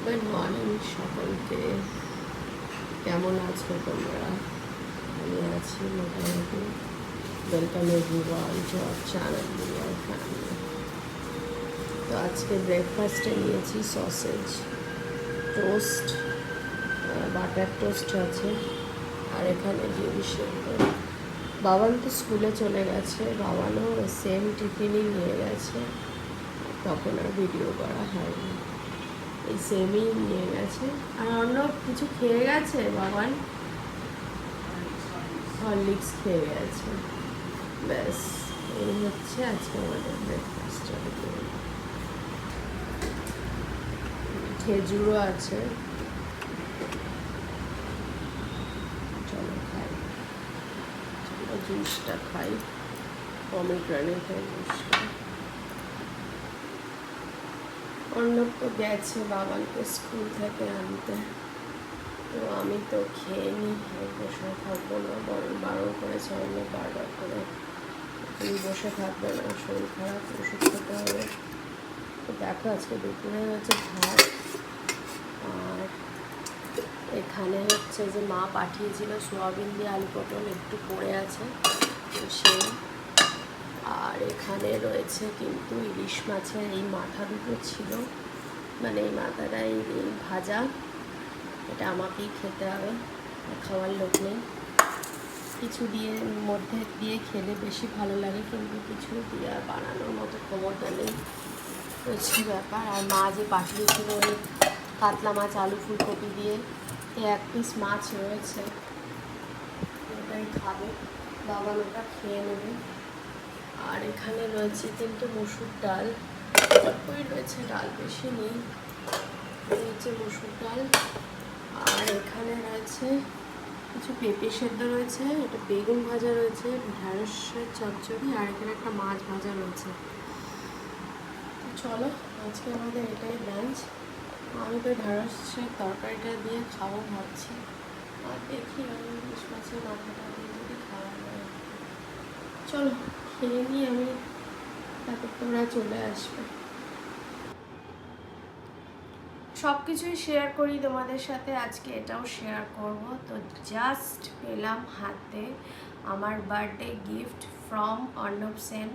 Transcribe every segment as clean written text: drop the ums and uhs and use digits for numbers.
Good morning সকলকে। কেমন আছো তোমরা? আমি আছি মোটামুটি। Welcome everyone to our channel our family. তো আজকে ব্রেকফাস্টে নিয়েছি সসেজ, টোস্ট, বাটার টোস্ট আছে, আর এখানে ডিম সেদ্ধ। বাবান তো স্কুলে চলে গেছে, বাবানও সেম টিফিনই নিয়ে গেছে, তখন আর ভিডিও করা হয়নি। এই সেমই নিয়ে গেছে। আর অন্য কিছু খেয়ে গেছে বাবান? হরলিক্স খেয়ে গেছে। ব্যাস, এই হচ্ছে আজকে আমাদের ব্রেকফাস্ট। খেজুরও আছে, চলো খাই, চলো জুসটা খাই, পমিগ্রেনেটের জুসটা। অর্ণব তো গেছে বাবানকে স্কুল থেকে আনতে, তো আমি তো খেয়ে নিই, বসে থাকবো না, বরং বারণ করেছে অর্ণব বারবার করে, তুমি বসে থাকবে না, শরীর খারাপ, ওষুধ খেতে হবে। তো দেখো আজকে দুপুরে হচ্ছে ভাত, আর এখানে হচ্ছে যে মা পাঠিয়েছিল সোয়াবিন দিয়ে আলু পটল, একটু পড়ে আছে তো সেই। আর এখানে রয়েছে কিন্তু ইলিশ মাছের এই মাথা দুটো ছিল, মানে এই মাথাটা এই ভাজা, এটা আমাকেই খেতে হবে, খাওয়ার লোক নেই। কিছু দিয়ে মধ্যে দিয়ে খেলে বেশি ভালো লাগে, কিন্তু কিছু দিয়ে বানানোর মতো ক্ষমতা নেই, হচ্ছে ব্যাপার। আর মা যে পাঠিয়েছিল ওই কাতলা মাছ আলু ফুলকপি দিয়ে, এই এক পিস মাছ রয়েছে, ওটাই খাবে, বাবা ওটা খেয়ে নেবে। আর এখানে রয়েছে কিন্তু মসুর ডাল, ওই রয়েছে, ডাল বেশি নেই, রয়েছে মসুর ডাল। আর এখানে রয়েছে কিছু পেঁপে সেদ্ধ রয়েছে, এটা বেগুন ভাজা রয়েছে, ঢ্যাঁড়সের চচ্চড়ি, আর এখানে একটা মাছ ভাজা রয়েছে। চলো আজকে আমাদের এটাই লাঞ্চ। আমি তো ঢ্যাঁড়সের তরকারিটা দিয়ে খাবো ভাবছি, আর দেখি আমি ইলিশ মাছের মাথাটা দিয়ে যদি খাওয়া যায়। চলো খেয়ে নিয়ে আমি, তারপর তোমরা চলে আসবে। সব কিছুই শেয়ার করি তোমাদের সাথে, আজকে এটাও শেয়ার করব। তো জাস্ট পেলাম হাতে আমার birthday gift from Arnab Sen.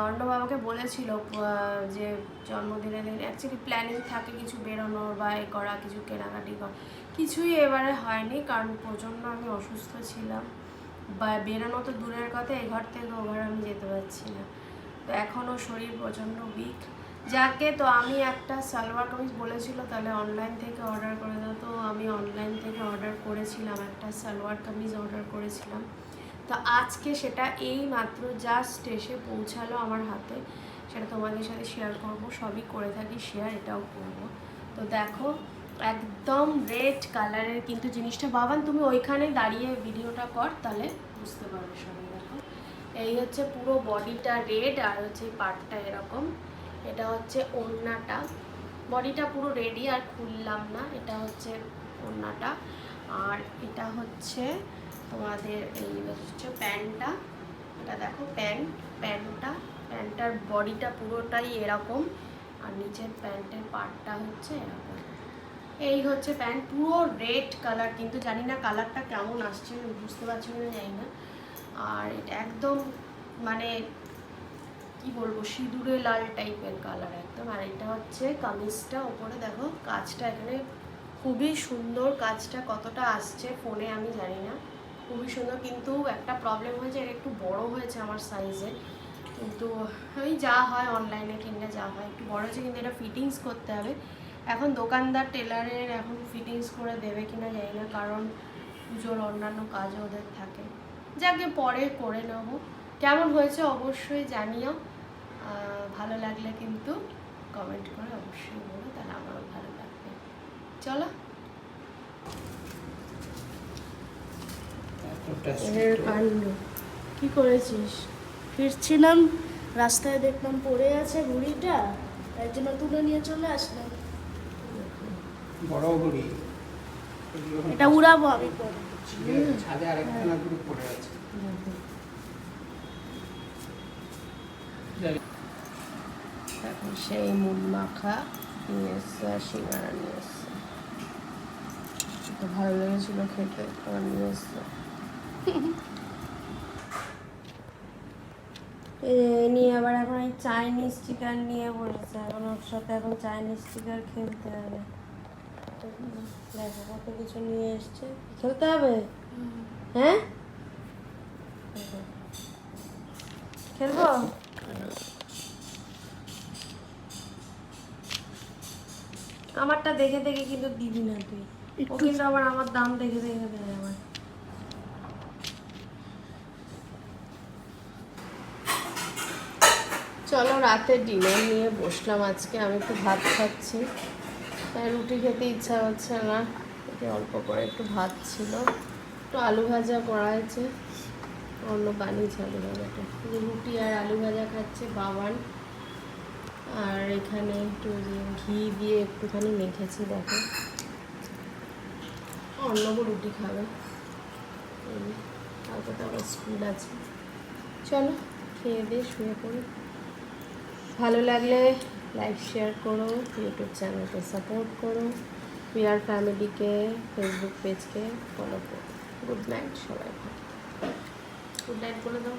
Arnab আমাকে বলেছিল যে জন্মদিনের দিন অ্যাকচুয়ালি প্ল্যানিং থাকে কিছু বেরোনোর বা এ করা, কিছু কেনাকাটি করা, কিছুই এবারে হয়নি, কারণ প্রচণ্ড আমি অসুস্থ ছিলাম, বা বেরোনো তো দূরের কথা, এ ঘর থেকে ও ঘর আমি যেতে পারছি না, তো এখনও শরীর প্রচণ্ড উইক। যাকে তো আমি একটা সালোয়ার কামিজ বলেছিল তাহলে অনলাইন থেকে অর্ডার করে দাও, তো আমি অনলাইন থেকে অর্ডার করেছিলাম, একটা সালোয়ার কামিজ অর্ডার করেছিলাম। তো আজকে সেটা এই মাত্র জাস্ট এসে পৌঁছালো আমার হাতে, সেটা তোমাদের সাথে শেয়ার করব, সবই করে থাকি শেয়ার, এটাও করব। তো দেখো একদম রেড কালারের কিন্তু জিনিসটা, বাবান তুমি ওইখানে দাঁড়িয়ে ভিডিওটা কর, তাহলে বুঝতে পারবে সবাই। দেখো এই হচ্ছে পুরো বডিটা রেড, আর হচ্ছে পার্টটা এরকম, এটা হচ্ছে ওড়নাটা, বডিটা পুরো রেডি, আর খুললাম না, এটা হচ্ছে ওড়নাটা। আর এটা হচ্ছে তোমাদের এই হচ্ছে প্যান্টটা, এটা দেখো প্যান্টটার বডিটা পুরোটাই এরকম, আর নিচের প্যান্টের পার্টটা হচ্ছে এরকম। এই হচ্ছে প্যান্ট, পুরো রেড কালার, কিন্তু জানি না কালারটা কেমন আসছে, বুঝতে পারছি না, জানি না। আর এটা একদম মানে কি বলবো, সিঁদুরে লাল টাইপের কালার একদম। আর এটা হচ্ছে কামিজটা, ওপরে দেখো কাজটা এখানে খুবই সুন্দর, কাজটা কতটা আসছে ফোনে আমি জানি না, খুবই সুন্দর। কিন্তু একটা প্রবলেম হয়েছে, এটা একটু বড় হয়েছে আমার সাইজে, কিন্তু ওই যা হয় অনলাইনে কিনলে যা হয়, একটু বড় হয়েছে, কিন্তু এটা ফিটিংস করতে হবে। এখন দোকানদার টেলারের এখন ফিটিংস করে দেবে কিনা জানি না, কারণ পুজোর অন্যান্য কাজও ওদের থাকে, যাকে পরে করে নেবো। কেমন হয়েছে অবশ্যই জানিও, ভালো লাগলে কিন্তু কমেন্ট করে অবশ্যই বলো, তাহলে আমারও ভালো লাগবে। চলো কাণ্ড কি করেছিস? ফিরছিলাম, রাস্তায় দেখলাম পড়ে আছে ঘুড়িটা, তাই জন্য তুলে নিয়ে চলে আসলাম। বড় ঘড়ি, এটা উড়াবো আমি পরে। ছাদে আরেকখানা ঘড়ি পড়ে আছে। এখন সেই মুন মাখা নিয়ে এসছে আর সিঙ্গারা নিয়ে এসছে। তো ভালো লেগেছিল খেতে, আবার নিয়ে এসছে। নিয়ে আবার এখন এই চাইনিজ চিকেন নিয়ে বসেছে, এখন ওর সাথে এখন চাইনিজ চিকেন খেলতে হবে। তো দেখো কত কিছু নিয়ে এসছে, খেলতে হবে। হ্যাঁ খেলবো। আমারটা দেখে দেখে কিন্তু দিবি না তুই, ও কিন্তু আবার আমার দাম দেখে দেখে দেয় আমার। চলো রাতে ডিনার নিয়ে বসলাম আজকে। আমি একটু ভাত খাচ্ছি, রুটি খেতে ইচ্ছা হচ্ছে না, অল্প করে একটু ভাত ছিল, একটু আলু ভাজা করা হয়েছে, অন্য বানিয়েছে আলু ভাজাটা। রুটি আর আলু ভাজা খাচ্ছে বাবান। আর এখানে একটু ঘি দিয়ে একটুখানি মেখেছি, দেখো অন্নবো রুটি খাবে, কালকে তো আবার স্কুল আছে। চলো খেয়ে দিয়ে শুয়ে পড়ি। ভালো লাগলে লাইক শেয়ার করো, ইউটিউব চ্যানেলকে সাপোর্ট করো, পিয়ার ফ্যামিলিকে ফেসবুক পেজকে ফলো করো। গুড নাইট সবাই, গুড নাইট বলে দাও।